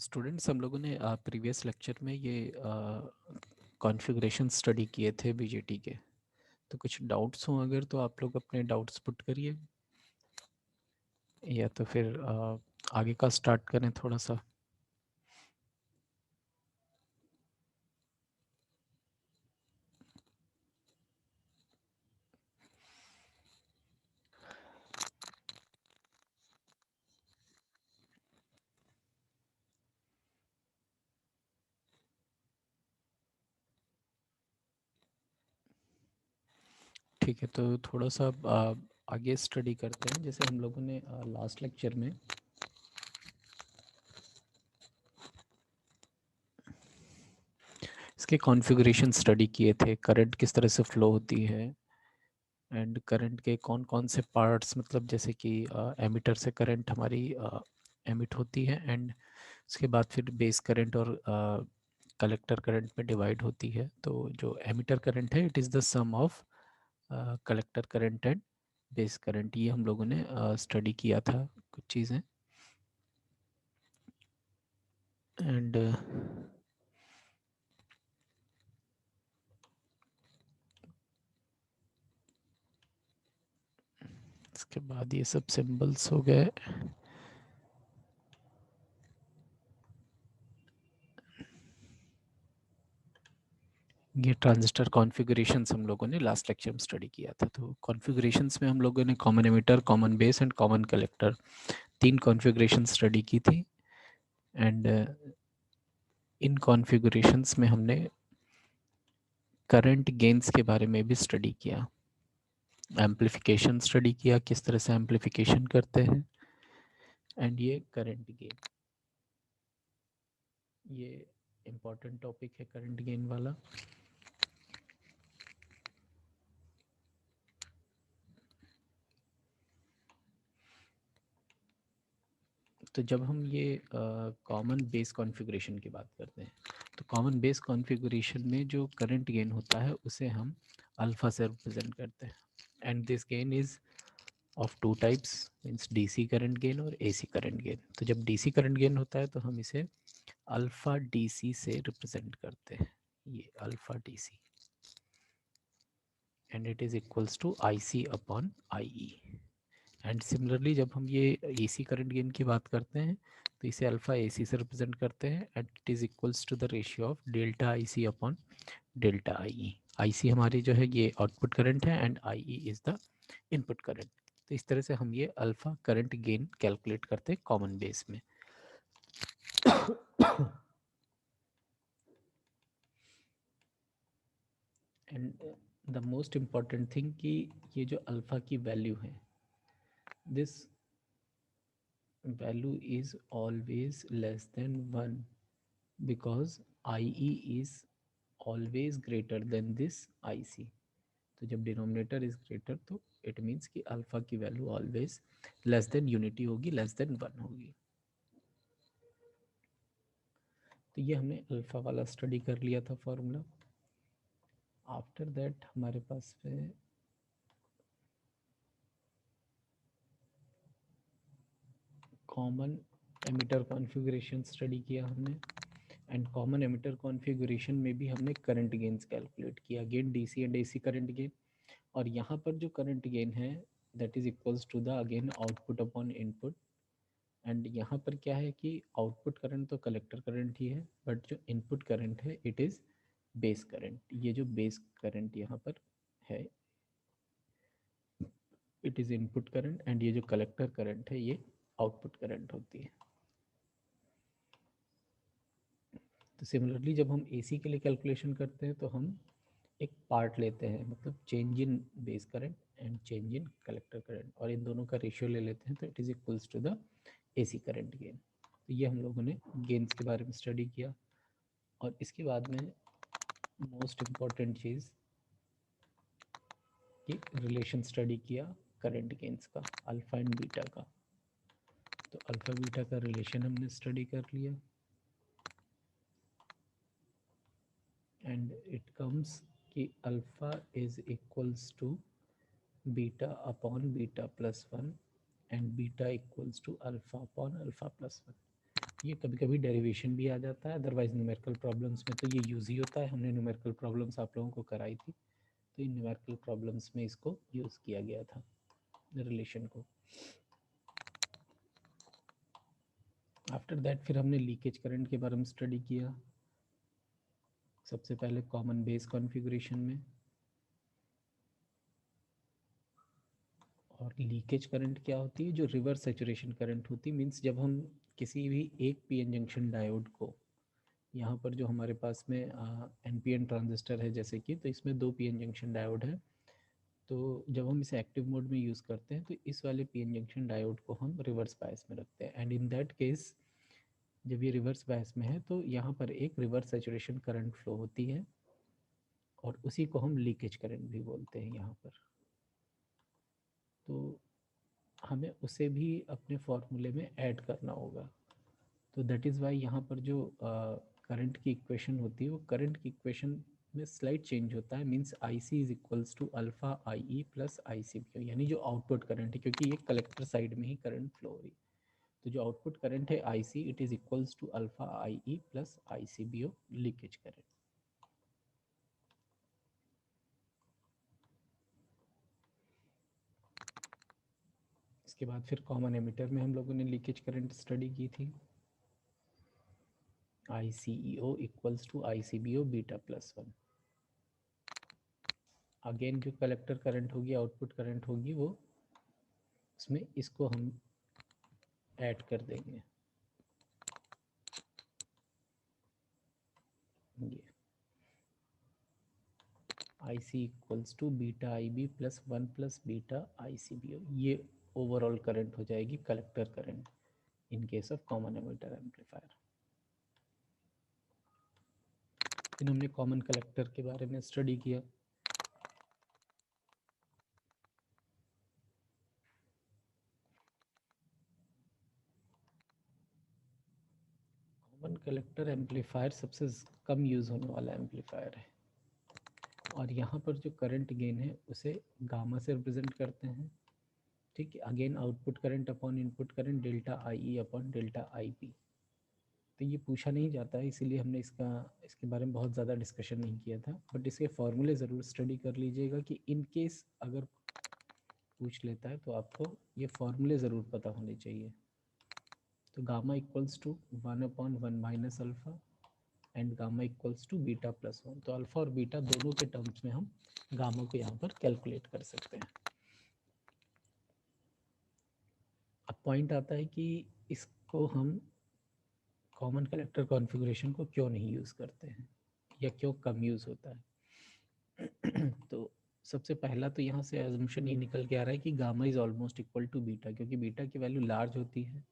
Students हम लोगों ने प्रीवियस लेक्चर में ये कॉन्फ़िगरेशन स्टडी किए थे बीजेटी के। तो कुछ डाउट्स हों अगर तो आप लोग अपने डाउट्स पुट करिए, या तो फिर आगे का स्टार्ट करें थोड़ा सा। ठीक है, तो थोड़ा सा आगे स्टडी करते हैं। जैसे हम लोगों ने लास्ट लेक्चर में इसके कॉन्फ़िगरेशन स्टडी किए थे, करंट किस तरह से फ्लो होती है एंड करंट के कौन कौन से पार्ट्स, मतलब जैसे कि एमिटर से करंट हमारी एमिट होती है, एंड उसके बाद फिर बेस करंट और कलेक्टर करंट में डिवाइड होती है। तो जो एमिटर करंट है, it is the sum of collector current and base current. ये हम लोगों ने स्टडी किया था कुछ चीज़ें। एंड इसके बाद ये सब सिंबल्स हो गए। ये ट्रांजिस्टर कॉन्फ़िगरेशंस हम लोगों ने लास्ट लेक्चर में स्टडी किया था। तो कॉन्फ़िगरेशंस में हम लोगों ने common emitter, common base and common collector, 3 configuration study की थी। एंड इन कॉन्फ़िगरेशंस में हमने करंट गेन्स के बारे में भी स्टडी किया, एम्प्लीफिकेशन स्टडी किया, किस तरह से एम्प्लीफिकेशन करते हैं, एंड ये करंट गेन, ये इम्पॉर्टेंट टॉपिक है करंट गेन वाला। तो जब हम ये कॉमन बेस कॉन्फ़िगरेशन की बात करते हैं, तो कॉमन बेस कॉन्फ़िगरेशन में जो करंट गेन होता है उसे हम अल्फ़ा से रिप्रेजेंट करते हैं। And this gain is of 2 types, means DC current gain और एसी करंट गेन। तो जब डीसी करंट गेन होता है तो हम इसे अल्फ़ा डीसी से रिप्रेजेंट करते हैं, ये alpha DC, and it is equals to I C upon I E. And similarly जब हम ये एसी करंट गेन की बात करते हैं तो इसे अल्फ़ा एसी से रिप्रेजेंट करते हैं, and it is equals to the ratio of delta I C upon delta I E. I C हमारी जो है ये आउटपुट करंट है, and I E is the input current. तो इस तरह से हम ये अल्फ़ा करंट गेन कैलकुलेट करते हैं कॉमन बेस में। And the most important thing कि ये जो अल्फ़ा की वैल्यू है, this value is always less than 1, because IE is always greater than this IC। तो जब डिनोमिनेटर इज ग्रेटर तो इट मीन्स कि अल्फा की value always less than unity होगी, लेस देन 1 होगी। तो ये हमने अल्फा वाला स्टडी कर लिया था फॉर्मूला। आफ्टर दैट हमारे पास में कॉमन एमिटर कॉन्फ़िगरेशन स्टडी किया हमने, एंड कॉमन एमिटर कॉन्फ़िगरेशन में भी हमने करंट गेन्स कैलकुलेट किया, again DC and AC current gain. और यहाँ पर जो करंट गेन है that is equals to the again output upon input. And यहाँ पर क्या है कि आउटपुट करंट तो कलेक्टर करंट ही है, बट जो इनपुट करंट है इट इज़ बेस करंट। ये जो बेस करंट यहाँ पर है it is input current, and ये जो कलेक्टर करंट है ये आउटपुट करंट होती है। तो सिमिलरली जब हम एसी के लिए कैलकुलेशन करते हैं तो हम एक पार्ट लेते हैं, मतलब change in base current and change in collector current, और इन दोनों का रेशियो ले लेते हैं तो it is equals to the AC current gain. तो ये हम लोगों ने गेन्स के बारे में स्टडी किया। और इसके बाद में मोस्ट इम्पॉर्टेंट चीज़ कि रिलेशन स्टडी किया करंट गेन्स का, अल्फ़ा एंड बीटा का। तो अल्फ़ा बीटा का रिलेशन हमने स्टडी कर लिया, एंड इट कम्स कि alpha is equals to beta upon beta plus 1, and beta equals to alpha upon alpha plus 1। ये कभी कभी डेरिवेशन भी आ जाता है, अदरवाइज न्यूमेरिकल प्रॉब्लम्स में तो ये यूज़ ही होता है। हमने न्यूमेरिकल प्रॉब्लम्स आप लोगों को कराई थी, तो इन न्यूमेरिकल प्रॉब्लम्स में इसको यूज़ किया गया था, रिलेशन को। आफ्टर दैट फिर हमने लीकेज करंट के बारे में स्टडी किया, सबसे पहले कॉमन बेस कॉन्फ़िगरेशन में। और लीकेज करंट क्या होती है? जो रिवर्स सैचुरेशन करंट होती है, मीन्स जब हम किसी भी एक पीएन जंक्शन डायोड को, यहाँ पर जो हमारे पास में एनपीएन ट्रांजिस्टर है जैसे कि, तो इसमें 2 पीएन जंक्शन डायोड है। तो जब हम इसे एक्टिव मोड में यूज़ करते हैं तो इस वाले पीएन जंक्शन डायोड को हम रिवर्स बायस में रखते हैं, एंड इन दैट केस जब ये रिवर्स बायस में है तो यहाँ पर एक रिवर्स सैचुरेशन करंट फ्लो होती है, और उसी को हम लीकेज करंट भी बोलते हैं यहाँ पर। तो हमें उसे भी अपने फॉर्मूले में ऐड करना होगा। तो दैट इज़ वाई यहाँ पर जो करंट की इक्वेशन होती है, वो करंट की इक्वेशन में स्लाइड चेंज होता है, means I C is equals to alpha I E plus I C B O, यानी जो आउटपुट करंट है, क्योंकि ये कलेक्टर साइड में ही करंट फ्लो हो रही है, तो जो आउटपुट करंट है I C, it is equals to alpha I E plus I C B O, leakage current. इसके बाद फिर कॉमन एमिटर में हम लोगों ने लीकेज करंट स्टडी की थी, I C E O equals to I C B O beta plus one. Again जो कलेक्टर करंट होगी, आउटपुट करंट होगी, वो उसमें इसको हम ऐड कर देंगे, ये I C equals to beta I B plus one plus beta I C B O, ये ओवरऑल करंट हो जाएगी collector current in case of common emitter amplifier. फिर हमने कॉमन कलेक्टर के बारे में स्टडी किया। कॉमन कलेक्टर एम्पलीफायर सबसे कम यूज़ होने वाला एम्पलीफायर है, और यहाँ पर जो करंट गेन है उसे गामा से रिप्रेजेंट करते हैं। ठीक है, again output current upon input current delta I E upon delta I P. तो ये पूछा नहीं जाता है, इसीलिए हमने इसके बारे में बहुत ज़्यादा डिस्कशन नहीं किया था, बट इसके फॉर्मूले ज़रूर स्टडी कर लीजिएगा कि इन केस अगर पूछ लेता है तो आपको ये फॉर्मूले ज़रूर पता होने चाहिए। तो gamma equals to 1/1 minus alpha and gamma equals to beta plus one. तो अल्फ़ा और बीटा दोनों के टर्म्स में हम गामा को यहाँ पर कैलकुलेट कर सकते हैं। अब पॉइंट आता है कि इसको हम कॉमन कलेक्टर कॉन्फ़िगरेशन को क्यों नहीं यूज़ करते हैं, या क्यों कम यूज़ होता है। तो सबसे पहला तो यहाँ से एजम्पशन ये निकल के आ रहा है कि gamma is almost equal to beta, क्योंकि बीटा की वैल्यू लार्ज होती है,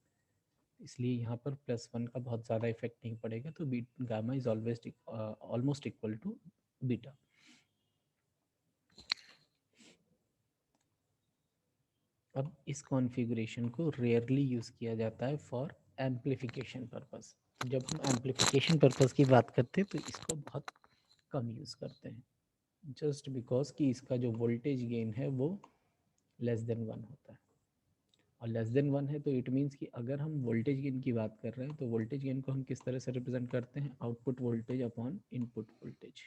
इसलिए यहाँ पर प्लस वन का बहुत ज़्यादा इफेक्ट नहीं पड़ेगा, तो gamma is always almost equal to beta. अब इस कॉन्फ़िगरेशन को रेयरली यूज़ किया जाता है फॉर एम्पलीफिकेशन पर्पस। जब हम एम्पलीफिकेशन पर्पस की बात करते हैं तो इसको बहुत कम यूज़ करते हैं, जस्ट बिकॉज कि इसका जो वोल्टेज गेन है वो लेस देन वन होता है, और लेस देन वन है तो इट मीन्स कि अगर हम वोल्टेज गेन की बात कर रहे हैं तो वोल्टेज गेन को हम किस तरह से रिप्रेजेंट करते हैं, output voltage upon input voltage.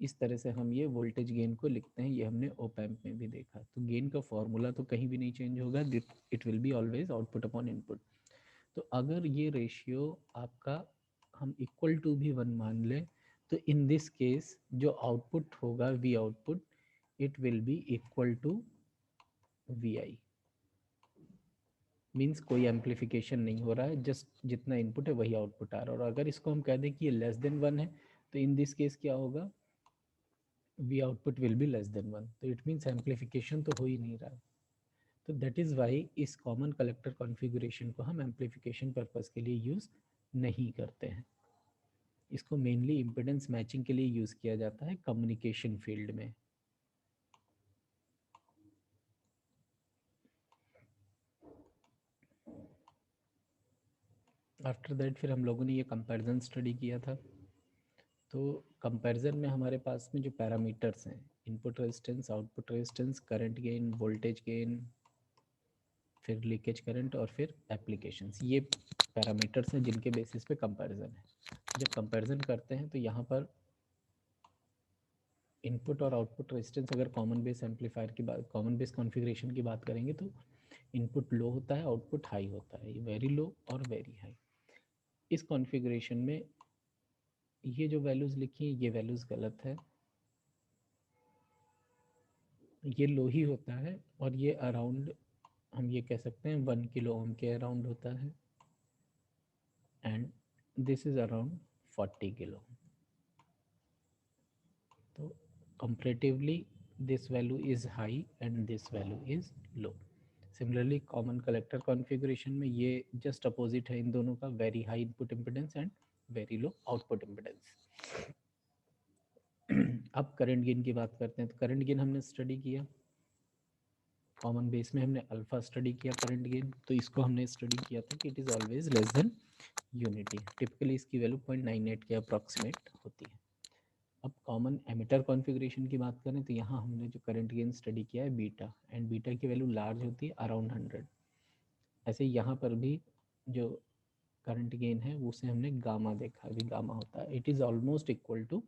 इस तरह से हम ये वोल्टेज गेन को लिखते हैं, ये हमने ओप एम्प में भी देखा। तो गेन का फॉर्मूला तो कहीं भी नहीं चेंज होगा, it will be always output upon input. तो अगर ये रेशियो आपका हम इक्वल टू भी वन मान लें, तो इन दिस केस जो आउटपुट होगा V output, it will be equal to V I, means कोई एम्पलीफिकेशन नहीं हो रहा है, जस्ट जितना इनपुट है वही आउटपुट आ रहा है। और अगर इसको हम कह दें कि ये लेस देन वन है, तो इन दिस केस क्या होगा, V output will be less than one, तो इट मीन्स एम्पलीफिकेशन तो हो ही नहीं रहा है। तो दैट इज़ वाई इस कॉमन कलेक्टर कॉन्फ़िगरेशन को हम एम्पलीफिकेशन पर्पस के लिए यूज़ नहीं करते हैं। इसको मेनली इम्पिडेंस मैचिंग के लिए यूज़ किया जाता है कम्युनिकेशन फील्ड में। आफ्टर दैट फिर हम लोगों ने ये कंपैरिजन स्टडी किया था। तो कंपैरिजन में हमारे पास में जो पैरामीटर्स हैं, input resistance, output resistance, current gain, voltage gain, फिर लीकेज करंट और फिर एप्लीकेशंस। ये पैरामीटर्स हैं जिनके बेसिस पे कंपैरिजन है। जब कंपैरिजन करते हैं तो यहाँ पर इनपुट और आउटपुट रेजिस्टेंस, अगर कॉमन बेस एम्पलीफायर की बात, कॉमन बेस कॉन्फ़िगरेशन की बात करेंगे तो इनपुट लो होता है, आउटपुट हाई होता है, वेरी लो और वेरी हाई। इस कॉन्फ़िगरेशन में ये जो वैल्यूज़ लिखी हैं ये वैल्यूज़ गलत है, ये लो ही होता है और ये अराउंड हम ये कह सकते हैं 1 किलो ओम के अराउंड होता है and this is around 40 kilo. तो comparatively this value is high and this value is low. Similarly common collector configuration में ये just opposite है इन दोनों का, very high input impedance and very low output impedance. अब current gain की बात करते हैं। तो करंट गेन हमने स्टडी किया, कॉमन बेस में हमने अल्फा स्टडी किया करंट गेन, तो इसको हमने स्टडी किया था कि it is always less than unity. Typically इसकी वैल्यू 0.98 के अप्रॉक्सीमेट होती है। अब कॉमन एमिटर कॉन्फ़िगरेशन की बात करें तो यहाँ हमने जो करंट गेन स्टडी किया है बीटा, एंड बीटा की वैल्यू लार्ज होती है अराउंड 100। ऐसे यहाँ पर भी जो करंट गेन है उसे हमने गामा देखा, अभी गामा होता है it is almost equal to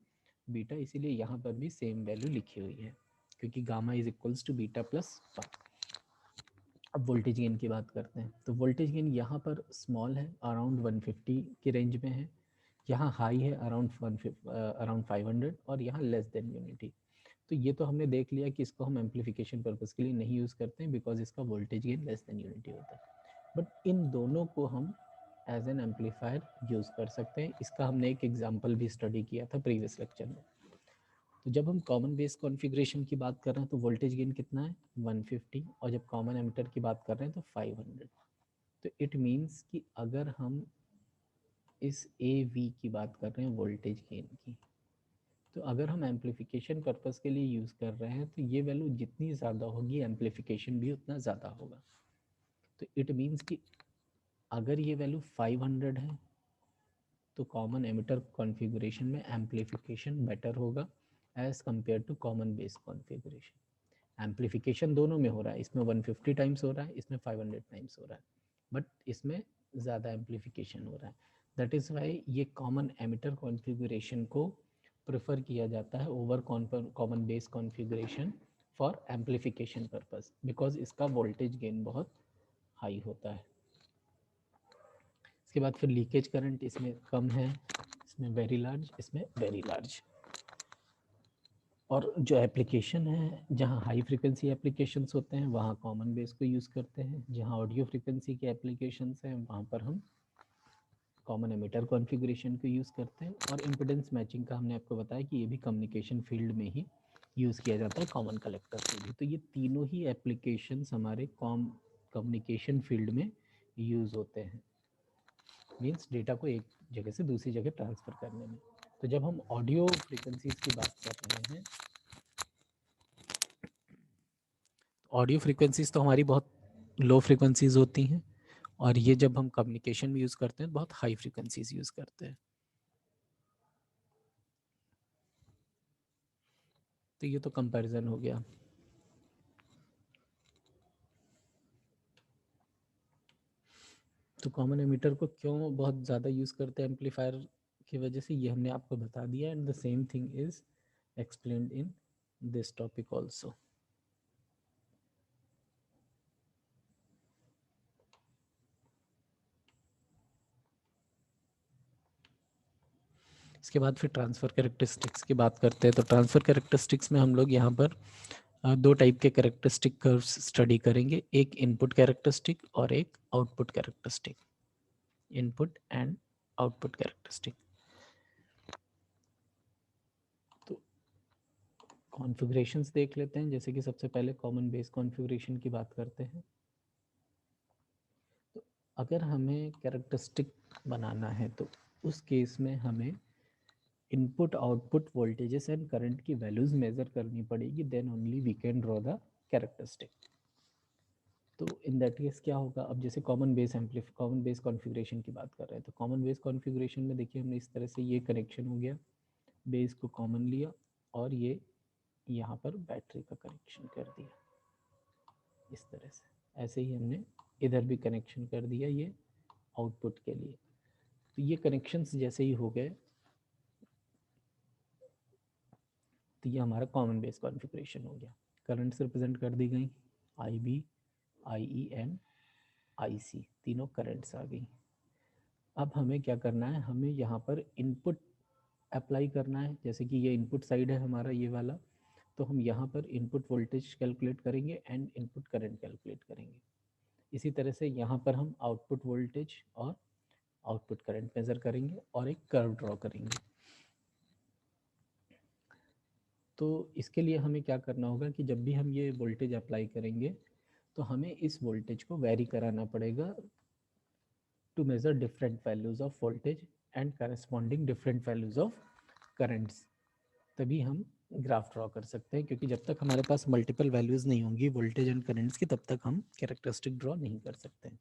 beta, इसीलिए यहाँ पर भी सेम वैल्यू लिखी हुई है क्योंकि gamma is equals to beta plus 1। अब वोल्टेज गेन की बात करते हैं तो वोल्टेज गेन यहाँ पर स्मॉल है, अराउंड 150 की रेंज में है, यहाँ हाई है अराउंड 500 और यहाँ लेस देन यूनिटी। तो ये तो हमने देख लिया कि इसको हम एम्पलीफिकेशन पर्पस के लिए नहीं यूज़ करते हैं बिकॉज इसका voltage gain less than unity होता है। बट इन दोनों को हम एज एन एम्पलीफायर यूज़ कर सकते हैं। इसका हमने एक एग्जाम्पल भी स्टडी किया था प्रीवियस लेक्चर में। तो जब हम कॉमन बेस कॉन्फ़िगरेशन की बात कर रहे हैं तो वोल्टेज गेन कितना है 150, और जब कॉमन एमिटर की बात कर रहे हैं तो 500। तो इट मीन्स कि अगर हम इस ए वी की बात कर रहे हैं वोल्टेज गेन की, तो अगर हम एम्पलीफिकेशन पर्पस के लिए यूज़ कर रहे हैं तो ये वैल्यू जितनी ज़्यादा होगी एम्पलीफिकेशन भी उतना ज़्यादा होगा। तो इट मीन्स कि अगर ये वैल्यू 500 है तो कॉमन एमिटर कॉन्फ़िगरेशन में एम्पलीफिकेशन बेटर होगा as compare to common base configuration. Amplification दोनों में हो रहा है, इसमें 150 टाइम्स हो रहा है, इसमें 500 टाइम्स हो रहा है, बट इसमें ज़्यादा एम्पलीफिकेशन हो रहा है। दैट इज़ वाई ये कॉमन एमिटर कॉन्फ़िगरेशन को प्रेफर किया जाता है over common base configuration for amplification purpose, because इसका वोल्टेज गेन बहुत हाई होता है। इसके बाद फिर लीकेज करंट इसमें कम है, इसमें वेरी लार्ज, इसमें वेरी लार्ज। और जो एप्लीकेशन है, जहाँ हाई फ्रिक्वेंसी एप्लीकेशंस होते हैं वहाँ कॉमन बेस को यूज़ करते हैं, जहाँ ऑडियो फ्रिक्वेंसी के एप्लीकेशंस हैं वहाँ पर हम कॉमन एमिटर कॉन्फ़िगरेशन को यूज़ करते हैं। और इम्पीडेंस मैचिंग का हमने आपको बताया कि ये भी कम्युनिकेशन फील्ड में ही यूज़ किया जाता है कॉमन कलेक्टर से भी। तो ये तीनों ही एप्लीकेशंस हमारे कम्युनिकेशन फील्ड में यूज़ होते हैं, मीन्स डेटा को एक जगह से दूसरी जगह ट्रांसफ़र करने में। तो जब हम ऑडियो फ्रिक्वेंसीज की बात कर रहे हैं, ऑडियो फ्रिक्वेंसीज तो हमारी बहुत लो फ्रिक्वेंसीज होती हैं, और ये जब हम कम्युनिकेशन में यूज़ करते हैं बहुत हाई फ्रिक्वेंसीज यूज़ करते हैं। तो ये तो कंपैरिजन हो गया। तो कॉमन एमिटर को क्यों बहुत ज़्यादा यूज़ करते हैं एम्पलीफायर की वजह से, ये हमने आपको बता दिया, and the same thing is explained in this topic also. इसके बाद फिर ट्रांसफ़र कैरेक्टरिस्टिक्स की बात करते हैं। तो ट्रांसफ़र कैरेक्टरिस्टिक्स में हम लोग यहाँ पर दो टाइप के कैरेक्टरिस्टिक कर्व्स स्टडी करेंगे, एक इनपुट कैरेक्टरिस्टिक और एक output characteristic, input and output characteristic. तो कॉन्फ़िगरेशंस देख लेते हैं। जैसे कि सबसे पहले कॉमन बेस कॉन्फ़िगरेशन की बात करते हैं। तो अगर हमें कैरेक्टरिस्टिक बनाना है तो उस केस में हमें input output voltages and current की वैल्यूज़ मेज़र करनी पड़ेगी, then only we can draw the characteristic. तो इन दैट केस क्या होगा, अब जैसे कॉमन बेस कॉन्फ़िगरेशन की बात कर रहे हैं तो कॉमन बेस कॉन्फ़िगरेशन में देखिए हमने इस तरह से ये कनेक्शन हो गया, बेस को कॉमन लिया और ये यहाँ पर बैटरी का कनेक्शन कर दिया इस तरह से। ऐसे ही हमने इधर भी कनेक्शन कर दिया ये आउटपुट के लिए। तो ये कनेक्शंस जैसे ही हो गए तो ये हमारा कॉमन बेस कॉन्फ़िगरेशन हो गया। करंट्स रिप्रेजेंट कर दी गई, आई B, I E and I सी, तीनों करंट्स आ गई। अब हमें क्या करना है, हमें यहाँ पर इनपुट अप्लाई करना है। जैसे कि ये इनपुट साइड है हमारा ये वाला, तो हम यहाँ पर इनपुट वोल्टेज कैलकुलेट करेंगे एंड इनपुट करंट कैलकुलेट करेंगे। इसी तरह से यहाँ पर हम आउटपुट वोल्टेज और आउटपुट करंट मेज़र करेंगे और एक कर्व ड्रॉ करेंगे। तो इसके लिए हमें क्या करना होगा कि जब भी हम ये वोल्टेज अप्लाई करेंगे तो हमें इस वोल्टेज को वेरी कराना पड़ेगा to measure different values of voltage and corresponding different values of currents। तभी हम ग्राफ ड्रॉ कर सकते हैं, क्योंकि जब तक हमारे पास मल्टीपल वैल्यूज़ नहीं होंगी वोल्टेज एंड करंट्स की, तब तक हम कैरेक्टरिस्टिक ड्रॉ नहीं कर सकते हैं।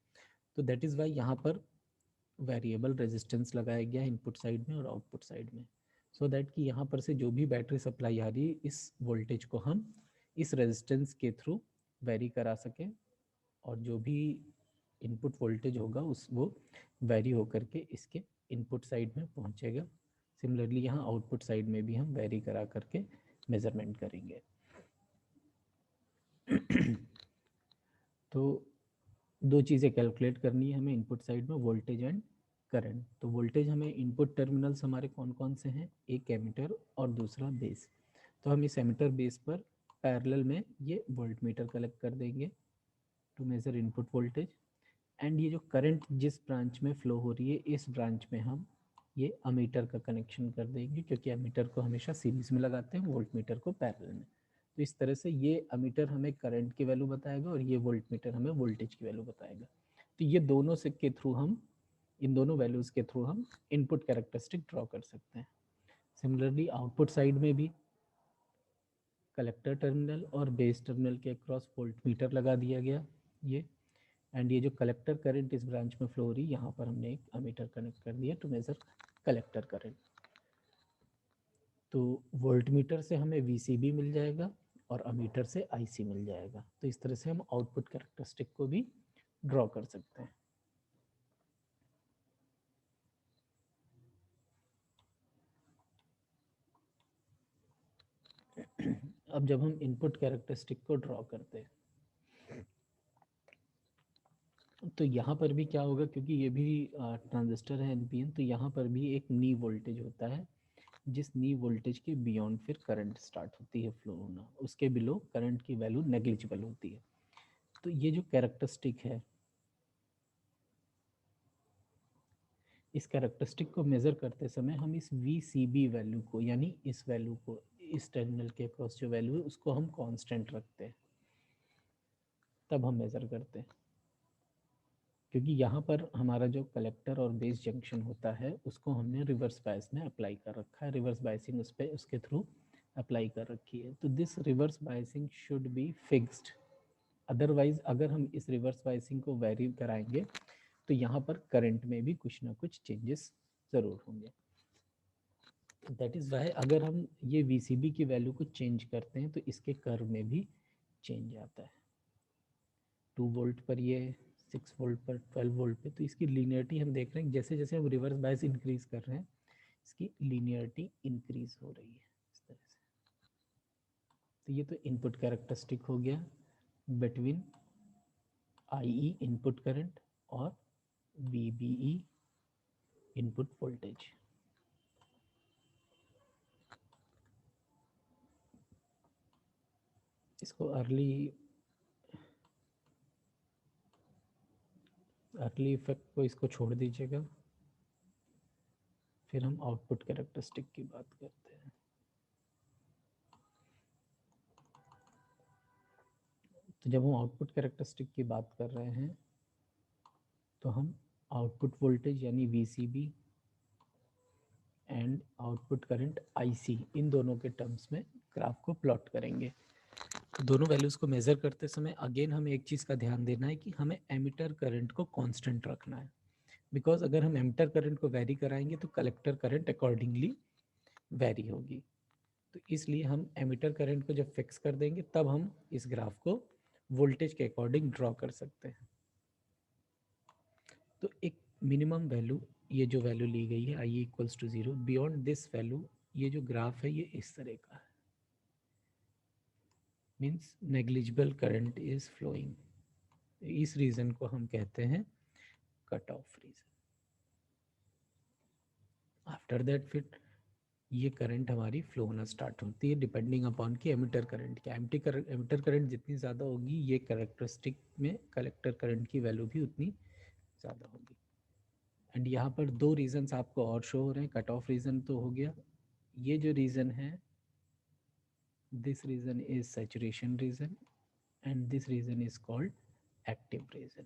तो दैट इज़ वाई यहाँ पर वेरिएबल रेजिस्टेंस लगाया गया इनपुट साइड में और आउटपुट साइड में, सो दैट कि यहाँ पर से जो भी बैटरी सप्लाई आ रही है इस वोल्टेज को हम इस रेजिस्टेंस के थ्रू वेरी करा सकें, और जो भी इनपुट वोल्टेज होगा उस वो वेरी होकर के इसके इनपुट साइड में पहुंचेगा। सिमिलरली यहाँ आउटपुट साइड में भी हम वेरी करा करके मेजरमेंट करेंगे। तो दो चीज़ें कैलकुलेट करनी है हमें इनपुट साइड में, वोल्टेज एंड करंट। तो वोल्टेज हमें इनपुट टर्मिनल्स हमारे कौन कौन से हैं, एक एमीटर और दूसरा बेस। तो हम इस एमीटर बेस पर पैरेलल में ये वोल्ट मीटर कलेक्ट कर देंगे to measure input voltage. And ये जो करंट जिस ब्रांच में फ्लो हो रही है इस ब्रांच में हम ये अमीटर का कनेक्शन कर देंगे, क्योंकि अमीटर को हमेशा सीरीज में लगाते हैं, वोल्ट मीटर को पैरेलल में। तो इस तरह से ये अमीटर हमें करंट की वैल्यू बताएगा और ये वोल्ट मीटर हमें वोल्टेज की वैल्यू बताएगा। तो ये दोनों से के थ्रू हम, इन दोनों वैल्यूज़ के थ्रू हम इनपुट कैरेक्टरिस्टिक ड्रॉ कर सकते हैं। सिमिलरली आउटपुट साइड में भी कलेक्टर टर्मिनल और बेस टर्मिनल के अक्रॉस वोल्ट मीटर लगा दिया गया ये, एंड ये जो कलेक्टर करंट इस ब्रांच में फ्लो हो रही है यहाँ पर हमने एक अमीटर कनेक्ट कर दिया टू मेजर कलेक्टर करंट। तो वोल्ट मीटर से हमें वीसीबी मिल जाएगा और अमीटर से आईसी मिल जाएगा। तो इस तरह से हम आउटपुट कैरेक्टरिस्टिक को भी ड्रॉ कर सकते हैं। अब जब हम इनपुट कैरेक्टरिस्टिक को ड्रॉ करते हैं तो यहाँ पर भी क्या होगा, क्योंकि ये भी ट्रांजिस्टर है एनपीएन, तो यहाँ पर भी एक नी वोल्टेज होता है, जिस नी वोल्टेज के बियॉन्ड फिर करंट स्टार्ट होती है फ्लो होना, उसके बिलो करंट की वैल्यू नेग्लिजिबल होती है। तो ये जो कैरेक्टरिस्टिक है, इस कैरेक्टरिस्टिक को मेज़र करते समय हम इस VCB वैल्यू को, यानी इस वैल्यू को, इस टर्मिनल के अक्रॉस जो वैल्यू है उसको हम कांस्टेंट रखते हैं, तब हम मेज़र करते हैं। क्योंकि यहाँ पर हमारा जो कलेक्टर और बेस जंक्शन होता है उसको हमने रिवर्स बायस में अप्लाई कर रखा है, रिवर्स बायसिंग उस पर उसके थ्रू अप्लाई कर रखी है। तो this reverse biasing should be fixed, otherwise अगर हम इस रिवर्स बायसिंग को वेरी कराएंगे तो यहाँ पर करंट में भी कुछ ना कुछ चेंजेस ज़रूर होंगे। दैट इज़ वाई अगर हम ये VCB की वैल्यू को चेंज करते हैं तो इसके कर्व में भी चेंज आता है। 2 वोल्ट पर ये, 6 वोल्ट पर, 12 वोल्ट पे, तो इसकी लीनियरिटी हम देख रहे हैं जैसे जैसे हम रिवर्स बायस इंक्रीज कर रहे हैं इसकी लीनियरिटी इंक्रीज हो रही है इस तरह से। तो ये तो इनपुट कैरेक्टरिस्टिक हो गया बिटवीन IE इनपुट करंट और VBE इनपुट वोल्टेज। इसको अर्ली इफेक्ट को इसको छोड़ दीजिएगा, फिर हम आउटपुट कैरेक्टरिस्टिक की बात करते हैं। तो जब हम आउटपुट कैरेक्टरिस्टिक की बात कर रहे हैं तो हम आउटपुट वोल्टेज यानी VCB and output current IC, इन दोनों के टर्म्स में ग्राफ को प्लॉट करेंगे। तो दोनों वैल्यूज़ को मेज़र करते समय अगेन हमें एक चीज़ का ध्यान देना है कि हमें एमिटर करंट को कांस्टेंट रखना है, बिकॉज अगर हम एमिटर करंट को वेरी कराएंगे तो कलेक्टर करंट अकॉर्डिंगली वेरी होगी। तो इसलिए हम एमिटर करंट को जब फिक्स कर देंगे तब हम इस ग्राफ को वोल्टेज के अकॉर्डिंग ड्रॉ कर सकते हैं। तो एक मिनिमम वैल्यू, ये जो वैल्यू ली गई है I equals to 0, beyond this value ये जो ग्राफ है ये इस तरह का है, means negligible current is flowing. इस रीजन को हम कहते हैं cut off region. After that फिर ये करंट हमारी फ्लो होना स्टार्ट होती है डिपेंडिंग अपॉन कि एमिटर करंट क्या, एमिटर करंट जितनी ज़्यादा होगी ये कैरेक्टरिस्टिक में कलेक्टर करंट की वैल्यू भी उतनी ज़्यादा होगी। एंड यहाँ पर दो रीजन्स आपको और शो हो रहे हैं। कट ऑफ रीजन तो हो गया, ये जो रीजन है this region is saturation region and this region is called active region.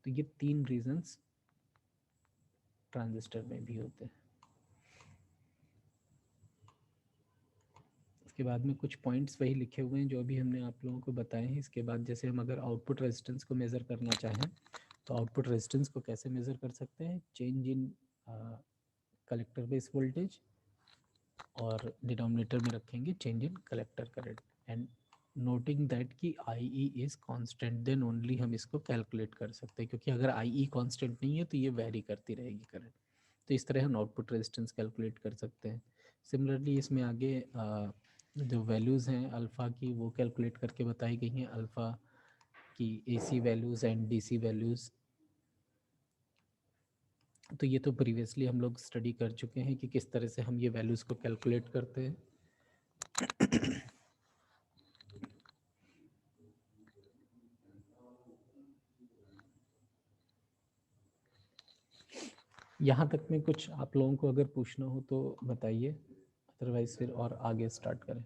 तो ये तीन रीजन्स ट्रांजिस्टर में भी होते हैं। इसके बाद में कुछ पॉइंट्स वही लिखे हुए हैं जो अभी हमने आप लोगों को बताए हैं। इसके बाद जैसे हम अगर आउटपुट रेजिस्टेंस को मेज़र करना चाहें तो आउटपुट रेजिस्टेंस को कैसे मेज़र कर सकते हैं, change in collector base voltage और डिनोमिनेटर में रखेंगे change in collector current and noting that कि आई E is constant, then only हम इसको कैलकुलेट कर सकते हैं, क्योंकि अगर आई ई कॉन्स्टेंट नहीं है तो ये वेरी करती रहेगी करंट। तो इस तरह हम आउटपुट रेजिस्टेंस कैलकुलेट कर सकते हैं। सिमिलरली इसमें आगे जो वैल्यूज़ हैं अल्फ़ा की वो कैलकुलेट करके बताई गई हैं, अल्फ़ा की AC values and DC values. तो ये तो प्रीवियसली हम लोग स्टडी कर चुके हैं कि किस तरह से हम ये वैल्यूज़ को कैलकुलेट करते हैं। यहाँ तक में कुछ आप लोगों को अगर पूछना हो तो बताइए, अदरवाइज फिर और आगे स्टार्ट करें।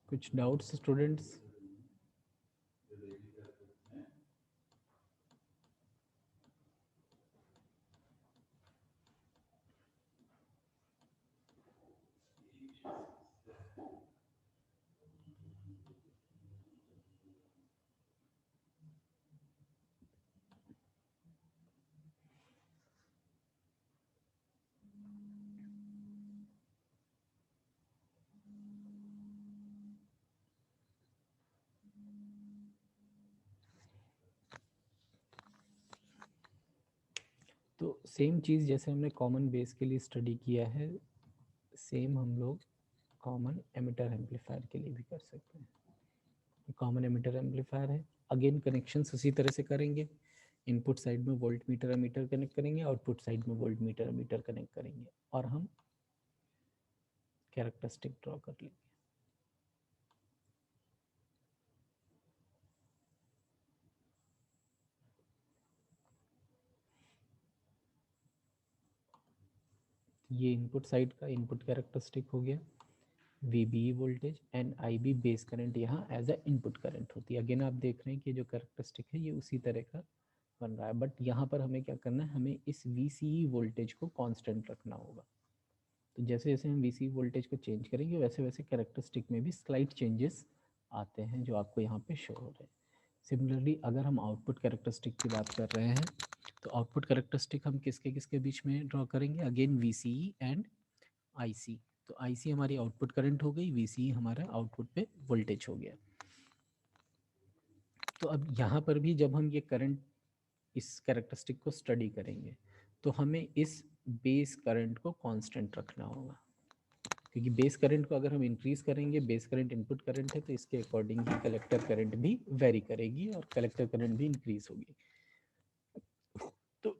कुछ डाउट्स स्टूडेंट्स? तो सेम चीज़ जैसे हमने कॉमन बेस के लिए स्टडी किया है, सेम हम लोग कॉमन एमिटर एम्पलीफायर के लिए भी कर सकते हैं। कॉमन एमिटर एम्पलीफायर है, अगेन कनेक्शंस उसी तरह से करेंगे। इनपुट साइड में वोल्ट मीटर एमीटर कनेक्ट करेंगे, आउटपुट साइड में वोल्ट मीटर एमीटर कनेक्ट करेंगे और हम कैरेक्टरिस्टिक ड्रॉ कर लेंगे। ये इनपुट साइड का इनपुट कैरेक्टरिस्टिक हो गया, VBE voltage and IB base current यहाँ एज अ इनपुट करंट होती है। अगेन आप देख रहे हैं कि जो कैरेक्टरिस्टिक है ये उसी तरह का बन रहा है, बट यहाँ पर हमें क्या करना है, हमें इस VCE वोल्टेज को कांस्टेंट रखना होगा। तो जैसे जैसे हम VCE वोल्टेज को चेंज करेंगे वैसे वैसे कैरेक्टरिस्टिक में भी स्लाइट चेंजेस आते हैं जो आपको यहाँ पे शो हो रहे हैं। सिमिलरली अगर हम आउटपुट कैरेक्टरिस्टिक की बात कर रहे हैं तो आउटपुट कैरेक्टरिस्टिक हम किसके किसके बीच में ड्रॉ करेंगे, अगेन VCE एंड IC। तो IC हमारी आउटपुट करंट हो गई, VCE हमारा आउटपुट पे वोल्टेज हो गया। तो अब यहाँ पर भी जब हम ये करंट इस कैरेक्टरिस्टिक को स्टडी करेंगे तो हमें इस बेस करंट को कांस्टेंट रखना होगा, क्योंकि बेस करंट को अगर हम इंक्रीज करेंगे, बेस करंट इनपुट करंट है तो इसके अकॉर्डिंग ही कलेक्टर करंट भी वेरी करेगी और कलेक्टर करंट भी इंक्रीज होगी। तो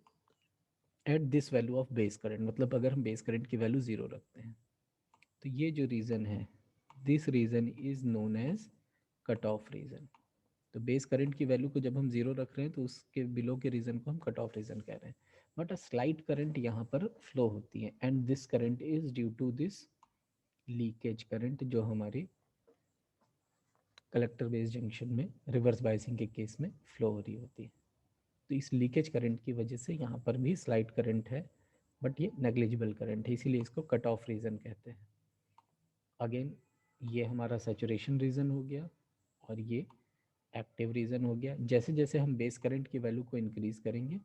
at this value of base current, मतलब अगर हम बेस करंट की वैल्यू 0 रखते हैं तो ये जो रीजन है this region is known as cut off region. तो बेस करंट की वैल्यू को जब हम 0 रख रहे हैं तो उसके बिलो के रीजन को हम कट ऑफ रीजन कह रहे हैं, बट अ स्लाइट करंट यहाँ पर फ्लो होती है and this current is due to this leakage current जो हमारी कलेक्टर बेस जंक्शन में रिवर्स बायसिंग के केस में फ्लो हो रही होती है। तो इस लीकेज करंट की वजह से यहाँ पर भी स्लाइट करंट है बट ये नेग्लिजिबल करंट है, इसीलिए इसको कट ऑफ रीजन कहते हैं। अगेन ये हमारा सैचुरेशन रीजन हो गया और ये एक्टिव रीजन हो गया। जैसे जैसे हम बेस करंट की वैल्यू को इंक्रीज करेंगे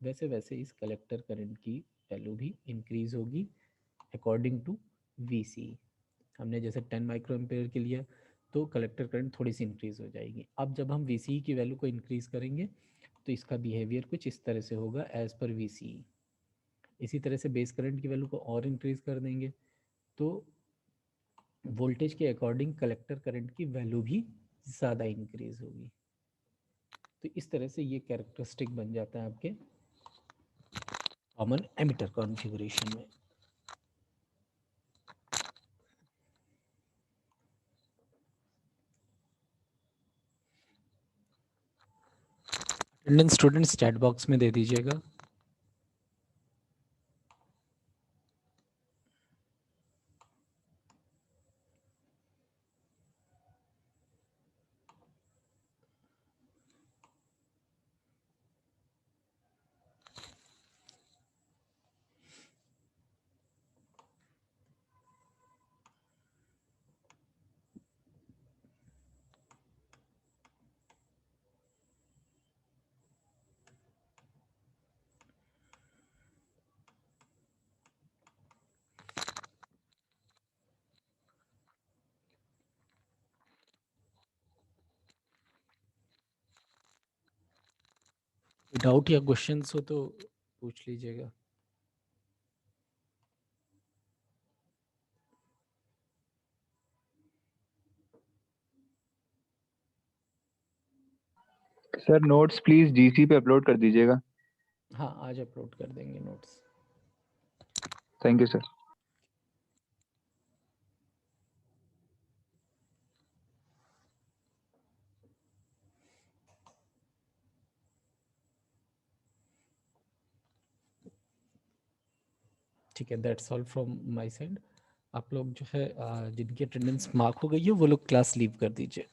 वैसे वैसे इस कलेक्टर करंट की वैल्यू भी इंक्रीज होगी अकॉर्डिंग टू वी। हमने जैसे 10 माइक्रो एम्पेयर के लिया तो कलेक्टर करंट थोड़ी सी इंक्रीज हो जाएगी। अब जब हम वी की वैल्यू को इंक्रीज करेंगे तो इसका बिहेवियर कुछ इस तरह से होगा एज पर वी। इसी तरह से बेस करंट की वैल्यू को और इंक्रीज कर देंगे तो वोल्टेज के अकॉर्डिंग कलेक्टर करंट की वैल्यू भी ज़्यादा इंक्रीज होगी। तो इस तरह से ये कैरेक्टरिस्टिक बन जाता है आपके कॉमन एमिटर कॉन्फ़िगरेशन में। अटेंडेंस स्टूडेंट्स चैट बॉक्स में दे दीजिएगा। डाउट या क्वेश्चंस हो तो पूछ लीजिएगा। सर नोट्स प्लीज जीसी पे अपलोड कर दीजिएगा। हाँ आज अपलोड कर देंगे नोट्स। Thank you sir. ठीक है, that's all from my side. आप लोग जो है जिनकी अटेंडेंस मार्क हो गई है वो लोग क्लास लीव कर दीजिए।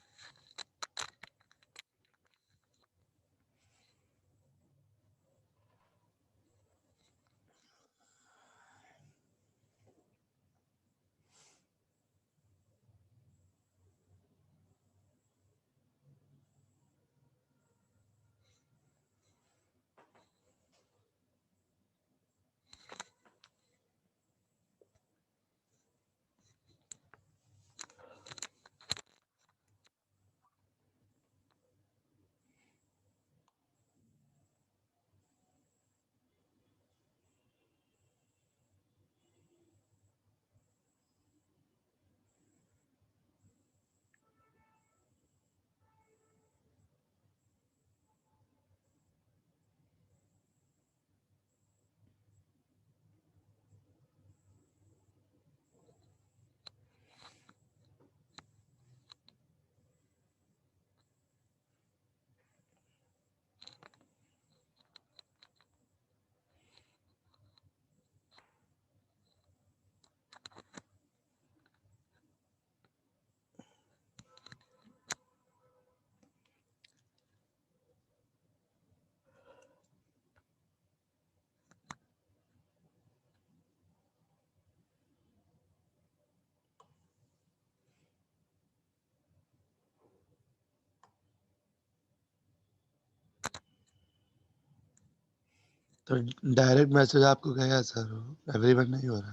तो डायरेक्ट मैसेज आपको गया सर, एवरीवन नहीं हो रहा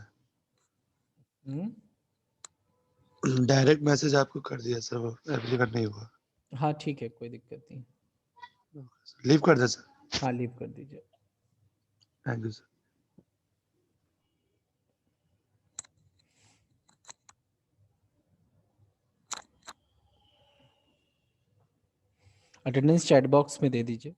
है। डायरेक्ट मैसेज आपको कर दिया सर, वो एवरीवन नहीं हुआ। हाँ ठीक है, कोई दिक्कत नहीं। लीव कर दे सर। हाँ लीव कर दीजिए। Thank you sir. Attendance chat box में दे दीजिए।